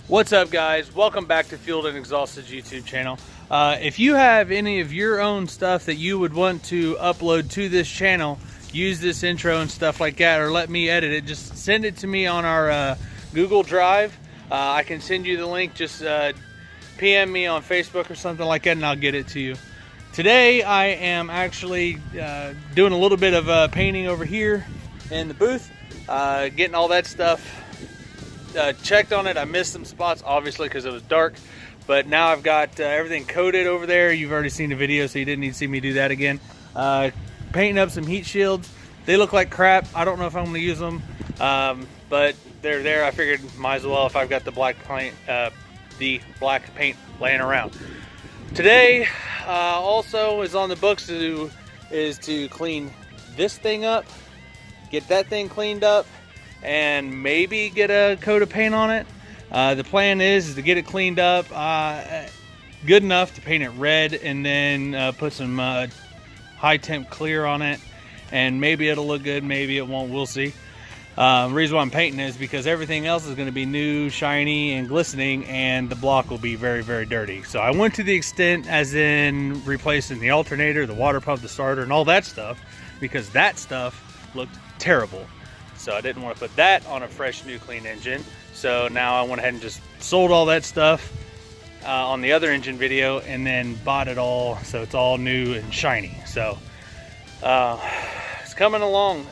What's up, guys? Welcome back to Fueled and Exhausted's YouTube channel. If you have any of your own stuff that you would want to upload to this channel, use this intro and stuff like that, or let me edit it, just send it to me on our Google Drive. I can send you the link. Just PM me on Facebook or something like that and I'll get it to you. Today I am actually doing a little bit of painting over here in the booth, getting all that stuff checked on it. I missed some spots obviously because it was dark, but now I've got everything coated over there. You've already seen the video, so you didn't need to see me do that again. Painting up some heat shields. They look like crap. I don't know if I'm going to use them, but they're there. I figured might as well if I've got the black paint laying around. Today also is on the books is to clean this thing up, get that thing cleaned up, and maybe get a coat of paint on it. The plan is to get it cleaned up good enough to paint it red, and then put some high temp clear on it, and maybe it'll look good, maybe it won't, we'll see. The reason why I'm painting is because everything else is going to be new, shiny, and glistening, and the block will be very, very dirty. So I went to the extent as in replacing the alternator, the water pump, the starter, and all that stuff, because that stuff looked terrible. So I didn't want to put that on a fresh, new, clean engine. So now I went ahead and just sold all that stuff on the other engine video, and then bought it all, so it's all new and shiny. So it's coming along.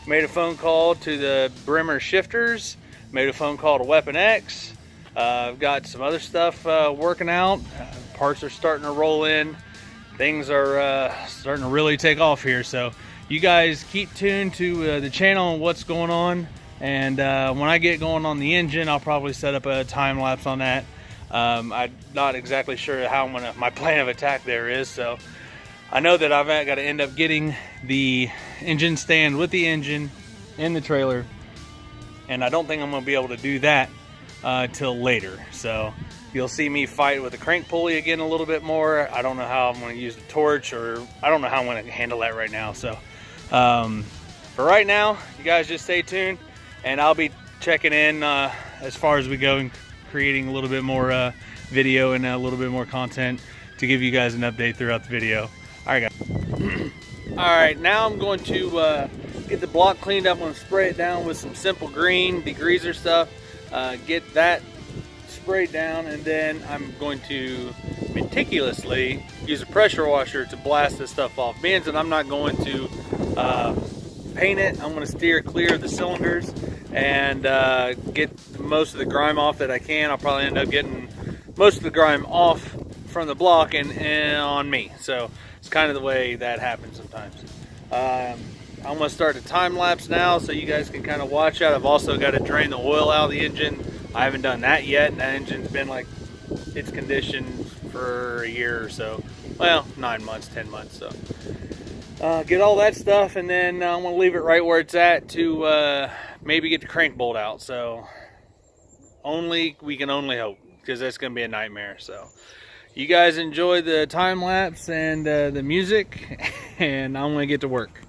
Made a phone call to the Bremer shifters, made a phone call to Weapon X. I've got some other stuff working out. Parts are starting to roll in. Things are starting to really take off here. So you guys keep tuned to the channel and what's going on. And when I get going on the engine, I'll probably set up a time lapse on that. I'm not exactly sure how my plan of attack there is. So I know that I've got to end up getting the engine stand with the engine in the trailer, and I don't think I'm going to be able to do that till later. So you'll see me fight with the crank pulley again a little bit more. I don't know how I'm going to use the torch, or I don't know how I'm going to handle that right now. So for right now, you guys just stay tuned, and I'll be checking in as far as we go and creating a little bit more video and a little bit more content to give you guys an update throughout the video. All right, guys. All right, now I'm going to get the block cleaned up. I'm going to spray it down with some Simple Green degreaser stuff, get that sprayed down, and then I'm going to meticulously use a pressure washer to blast this stuff off. Being that I'm not going to paint it, I'm going to steer clear of the cylinders and get most of the grime off that I can. I'll probably end up getting most of the grime off from the block and on me. So it's kind of the way that happens sometimes. I'm going to start a time lapse now so you guys can kind of watch out. I've also got to drain the oil out of the engine. I haven't done that yet, and that engine's been like its condition for a year or so. Well, 9 months, 10 months. So get all that stuff, and then I'm going to leave it right where it's at to maybe get the crank bolt out. So we can only hope, because that's going to be a nightmare. So you guys enjoy the time lapse and the music, and I'm going to get to work.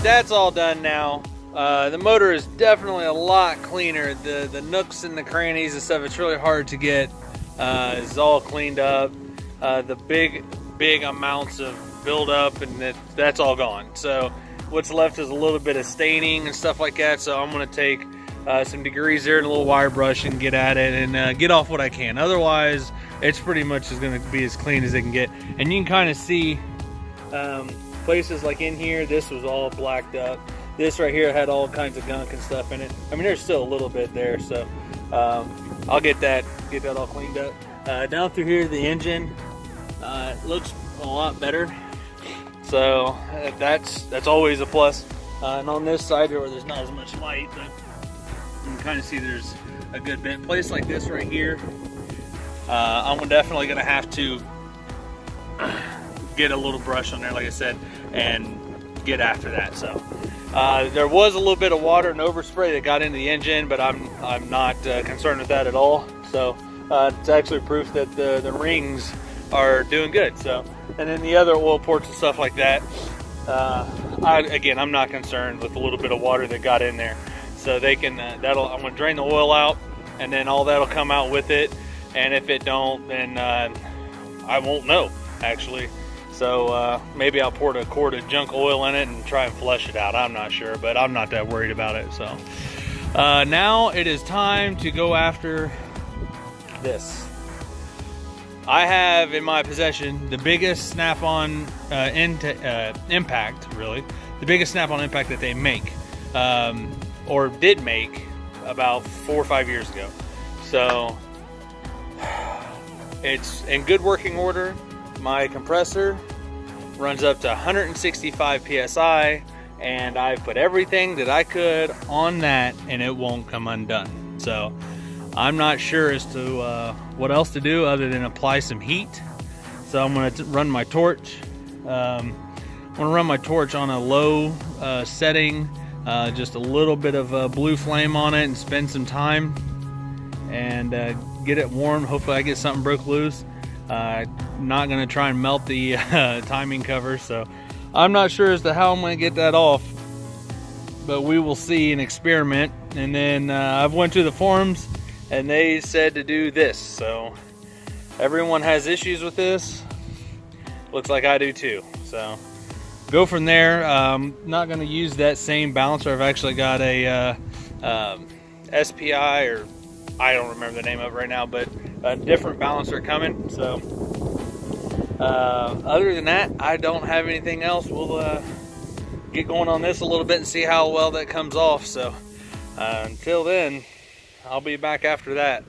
That's all done now. The motor is definitely a lot cleaner. The nooks and the crannies and stuff, it's really hard to get. It's all cleaned up. The big amounts of buildup, and that's all gone. So what's left is a little bit of staining and stuff like that. So I'm going to take some degreaser and a little wire brush and get at it and get off what I can. Otherwise, it's pretty much going to be as clean as it can get. And you can kind of see places like in here, this was all blacked up. This right here had all kinds of gunk and stuff in it. I mean, there's still a little bit there, so I'll get that all cleaned up. Down through here, the engine looks a lot better, so that's always a plus. And on this side here, where there's not as much light, but you can kind of see there's a good bit. Place like this right here, I'm definitely gonna have to get a little brush on there, like I said, and get after that. So there was a little bit of water and overspray that got into the engine, but I'm not concerned with that at all. So it's actually proof that the rings are doing good. So, and then the other oil ports and stuff like that, again, I'm not concerned with a little bit of water that got in there. So they can I'm going to drain the oil out, and then all that'll come out with it. And if it don't, then I won't know, actually. So maybe I'll pour a quart of junk oil in it and try and flush it out. I'm not sure, but I'm not that worried about it. So now it is time to go after this. I have in my possession the biggest Snap-on impact, really. The biggest Snap-on impact that they make, or did make, about 4 or 5 years ago. So it's in good working order. My compressor runs up to 165 PSI, and I put everything that I could on that, and it won't come undone. So I'm not sure as to what else to do other than apply some heat. So I'm going to run my torch. I'm going to run my torch on a low setting, just a little bit of blue flame on it, and spend some time and get it warm. Hopefully I get something broke loose. Not going to try and melt the timing cover, so I'm not sure as to how I'm going to get that off, but we will see and experiment. And then I've went to the forums and they said to do this, so everyone has issues with this. Looks like I do too, so go from there. Not going to use that same balancer. I've actually got a SPI, or I don't remember the name of it right now, but a different balancer coming. So other than that, I don't have anything else. We'll get going on this a little bit and see how well that comes off. So until then, I'll be back after that.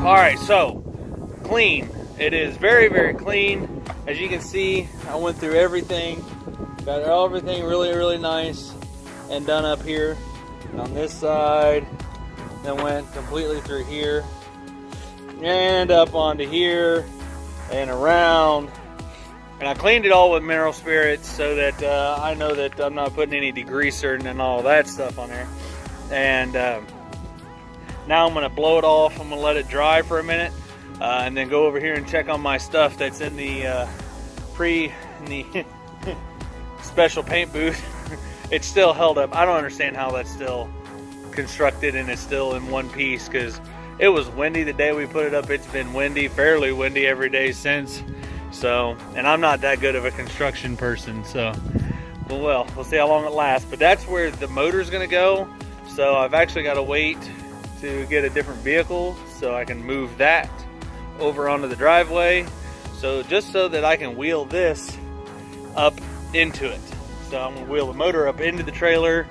Alright, so clean. It is very, very clean. As you can see, I went through everything. Got everything really, really nice and done up here. And on this side, then went completely through here and up onto here and around. And I cleaned it all with mineral spirits so that I know that I'm not putting any degreaser and all that stuff on there. And now I'm going to blow it off. I'm going to let it dry for a minute and then go over here and check on my stuff that's in the special paint booth. It's still held up. I don't understand how that's still constructed and it's still in one piece, because it was windy the day we put it up. It's been windy, fairly windy every day since. So, and I'm not that good of a construction person, so well, we'll see how long it lasts. But that's where the motor's going to go. So I've actually got to wait to get a different vehicle so I can move that over onto the driveway, so just so that I can wheel this up into it. So I'm gonna wheel the motor up into the trailer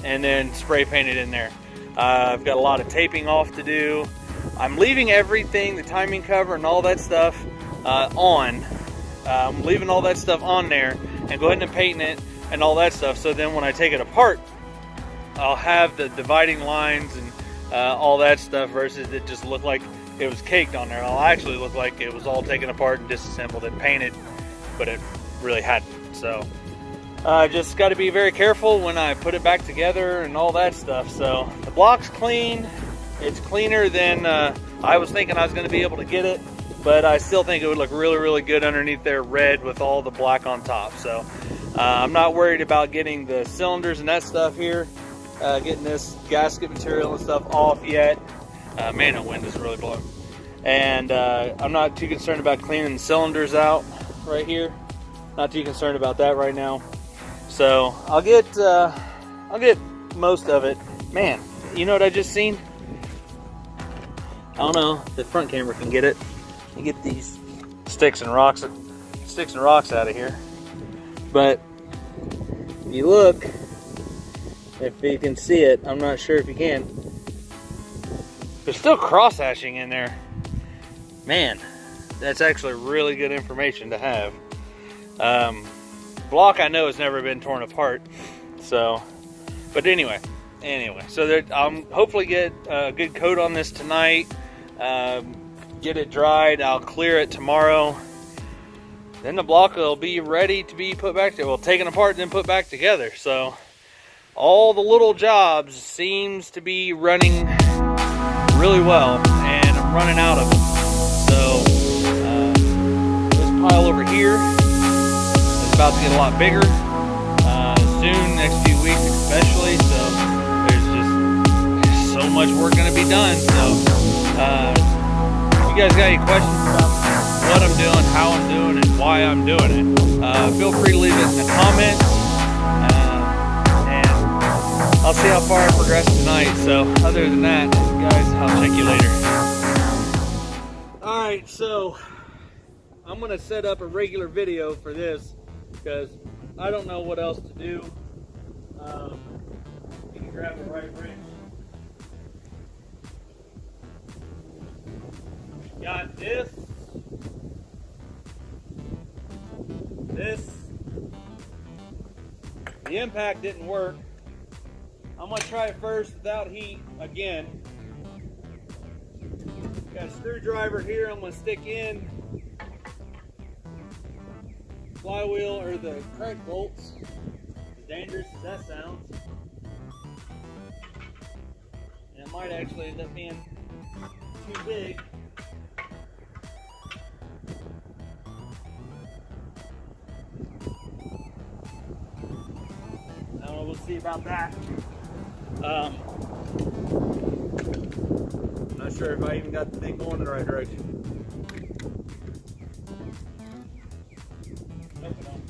and then spray paint it in there. I've got a lot of taping off to do. I'm leaving everything, the timing cover and all that stuff on. I'm leaving all that stuff on there and go ahead and painting it and all that stuff, so then when I take it apart, I'll have the dividing lines and all that stuff, versus it just looked like it was caked on there. It'll actually look like it was all taken apart and disassembled and painted, but it really hadn't. So just got to be very careful when I put it back together and all that stuff. So the block's clean. It's cleaner than I was thinking I was going to be able to get it, but I still think it would look really, really good underneath there, red with all the black on top. So I'm not worried about getting the cylinders and that stuff here, getting this gasket material and stuff off yet. Man, the wind is really blowing. And I'm not too concerned about cleaning the cylinders out right here. Not too concerned about that right now. So I'll get most of it. Man, you know what I just seen? I don't know if the front camera can get it. You get these sticks and rocks out of here. But if you look, if you can see it, I'm not sure if you can. There's still cross hatching in there. Man, that's actually really good information to have. Block I know has never been torn apart. So, but anyway, so there, hopefully get a good coat on this tonight. Get it dried. I'll clear it tomorrow. Then the block will be ready to be put back together. Well, taken apart, then put back together. So all the little jobs seems to be running really well, and I'm running out of them. So this pile over here is about to get a lot bigger soon, next few weeks especially. So there's so much work going to be done. So if you guys got any questions about what I'm doing, how I'm doing, and why I'm doing it, feel free to leave it in the comments, and I'll see how far I progress tonight. So other than that, guys, I'll check you later. Alright, so I'm going to set up a regular video for this because I don't know what else to do. You can grab the right wrench. Got this. The impact didn't work. I'm going to try it first without heat again. Got a screwdriver here I'm going to stick in. Flywheel, or the crank bolts. As dangerous as that sounds. And it might actually end up being too big. We'll see about that. I'm not sure if I even got the thing going in the right direction. Nope, I don't.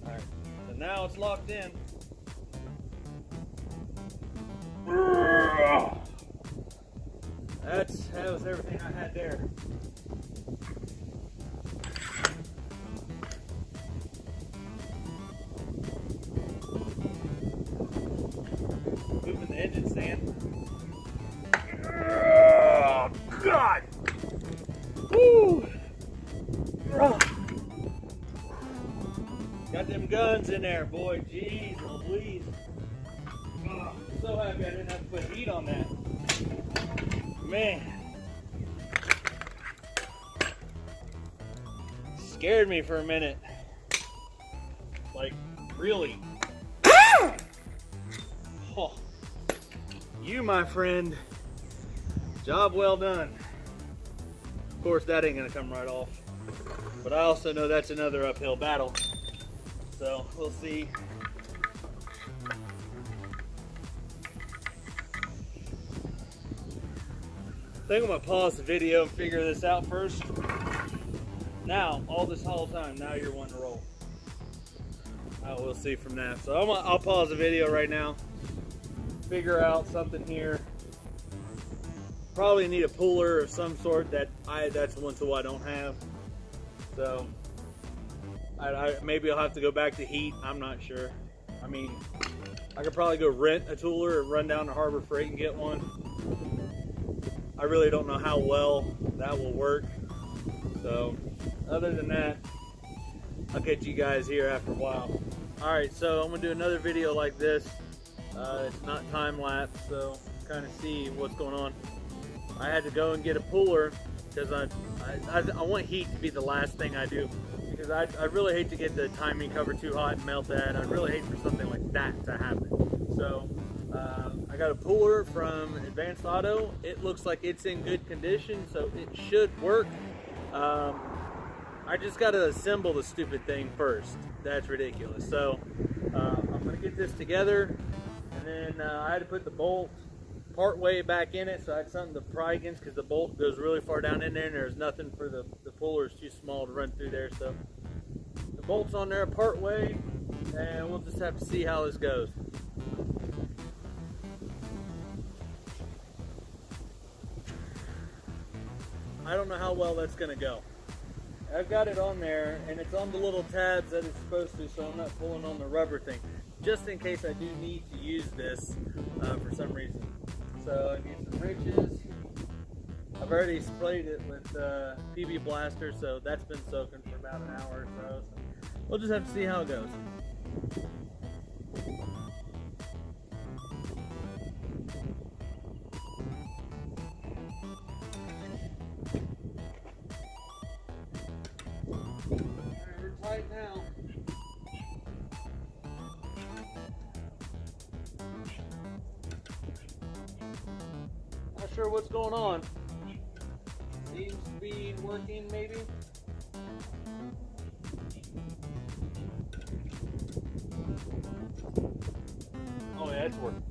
Alright, so now it's locked in. That was everything I had there. Moving the engine stand. Oh, God! Woo! Oh. Got them guns in there, boy. Jeez, Louise. Oh, I'm so happy I didn't have to put heat on that. Man. Scared me for a minute. Like, really. Oh. You, my friend, job well done. Of course, that ain't gonna come right off. But I also know that's another uphill battle. So, we'll see. I think I'm gonna pause the video and figure this out first. Now, all this whole time, now you're wanting to roll. We'll see from that. So I'll pause the video right now. Figure out something here. Probably need a puller of some sort. That's one tool I don't have. So maybe I'll have to go back to heat. I'm not sure. I mean, I could probably go rent a tooler or run down to Harbor Freight and get one. I really don't know how well that will work. So other than that, I'll catch you guys here after a while. Alright, so I'm going to do another video like this. It's not time-lapse, so kind of see what's going on. I had to go and get a puller because I want heat to be the last thing I do, because I really hate to get the timing cover too hot and melt that. I'd really hate for something like that to happen. So I got a puller from Advanced Auto. It looks like it's in good condition, so it should work. I just got to assemble the stupid thing first. That's ridiculous. So I'm going to get this together, and then I had to put the bolt part way back in it, so I had something to pry against because the bolt goes really far down in there and there's nothing for the puller is too small to run through there. So the bolt's on there part way, and we'll just have to see how this goes. I don't know how well that's going to go. I've got it on there, and it's on the little tabs that it's supposed to, so I'm not pulling on the rubber thing, just in case I do need to use this for some reason. So I need some wrenches. I've already sprayed it with PB Blaster, so that's been soaking for about an hour or so. We'll just have to see how it goes. We're tight now. Not sure what's going on. Seems to be working, maybe. Oh yeah, it's working.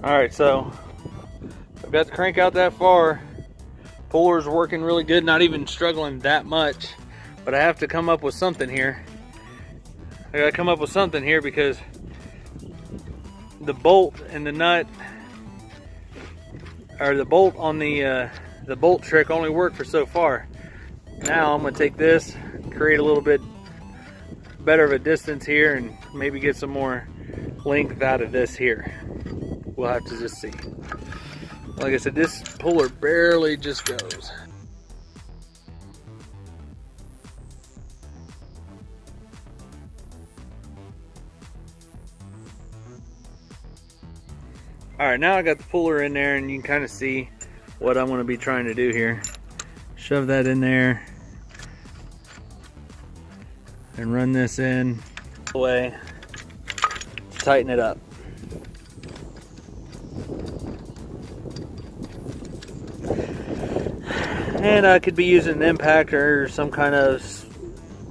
Alright, so I've got the crank out that far. Puller's working really good, not even struggling that much. But I have to come up with something here. I gotta come up with something here because the bolt and the nut, or the bolt on the bolt trick only worked for so far. Now I'm gonna take this, create a little bit better of a distance here, and maybe get some more length out of this here. We'll have to just see. Like I said, this puller barely just goes. Alright, now I got the puller in there, and you can kind of see what I'm going to be trying to do here. Shove that in there and run this in the way to tighten it up. And I could be using an impactor or some kind of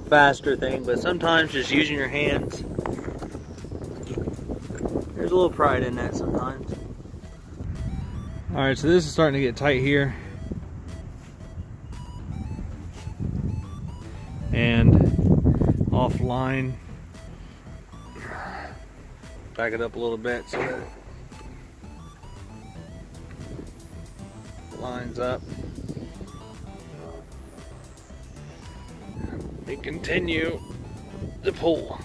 faster thing, but sometimes just using your hands, there's a little pride in that sometimes. Alright, so this is starting to get tight here. And offline. Back it up a little bit so that it lines up. And continue the pull.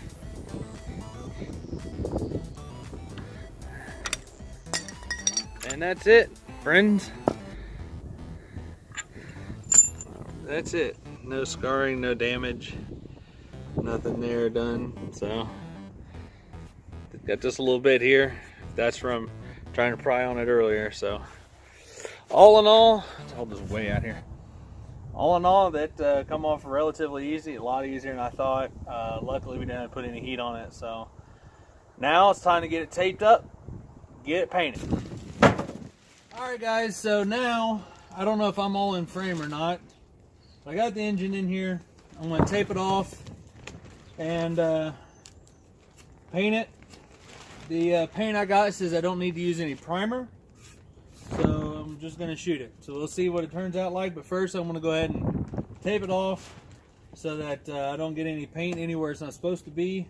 And that's it, friends. That's it. No scarring, no damage, nothing there done. So got just a little bit here. That's from trying to pry on it earlier. So all in all, I'll just way out here. All in all, that come off relatively easy, a lot easier than I thought. Luckily, we didn't put any heat on it. So now it's time to get it taped up, get it painted. Alright guys, so now, I don't know if I'm all in frame or not. I got the engine in here. I'm going to tape it off and paint it. The paint I got says I don't need to use any primer. So I'm just going to shoot it. So we'll see what it turns out like. But first I'm going to go ahead and tape it off so that I don't get any paint anywhere it's not supposed to be.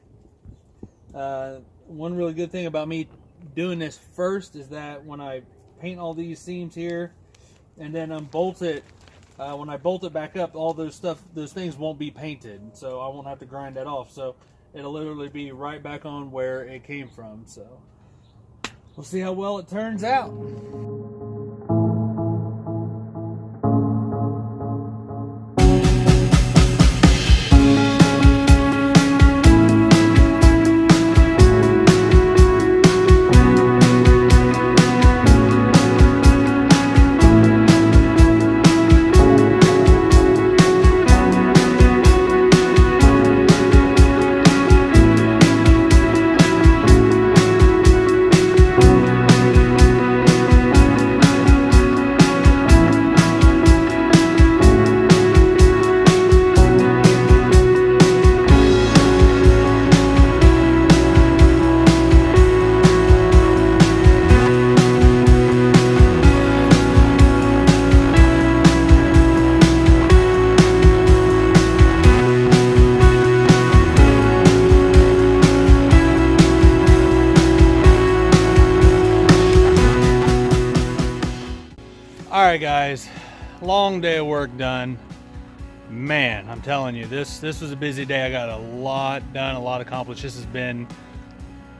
One really good thing about me doing this first is that when I paint all these seams here and then unbolt it when I bolt it back up, all those things won't be painted, so I won't have to grind that off. So it'll literally be right back on where it came from. So we'll see how well it turns out. Alright guys, long day of work done. Man, I'm telling you, this was a busy day. I got a lot done, a lot accomplished. This has been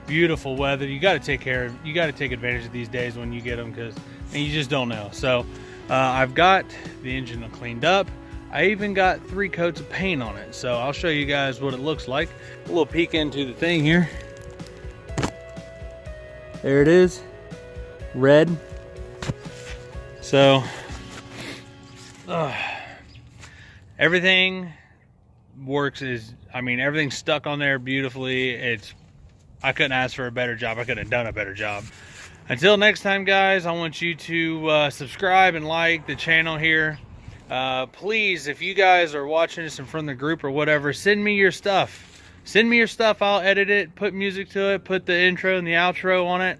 beautiful weather. You got to take advantage of these days when you get them, and you just don't know. So I've got the engine cleaned up. I even got 3 coats of paint on it. So I'll show you guys what it looks like. A little peek into the thing here. There it is, red. So everything works. Everything's stuck on there beautifully. I couldn't ask for a better job. I couldn't have done a better job. Until next time, guys, I want you to subscribe and like the channel here. Please, if you guys are watching this in front of the group or whatever, send me your stuff. Send me your stuff. I'll edit it, put music to it, put the intro and the outro on it.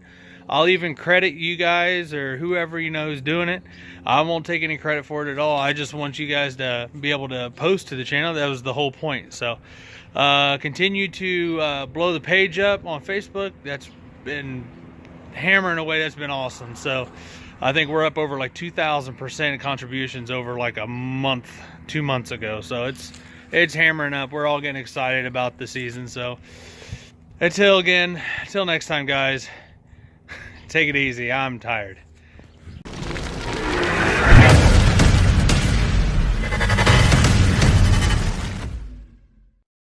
I'll even credit you guys or whoever you know is doing it. I won't take any credit for it at all. I just want you guys to be able to post to the channel. That was the whole point. So continue to blow the page up on Facebook. That's been hammering away. That's been awesome. So I think we're up over like 2,000% contributions over like a month, 2 months ago. So it's hammering up. We're all getting excited about the season. So until next time, guys. Take it easy. I'm tired.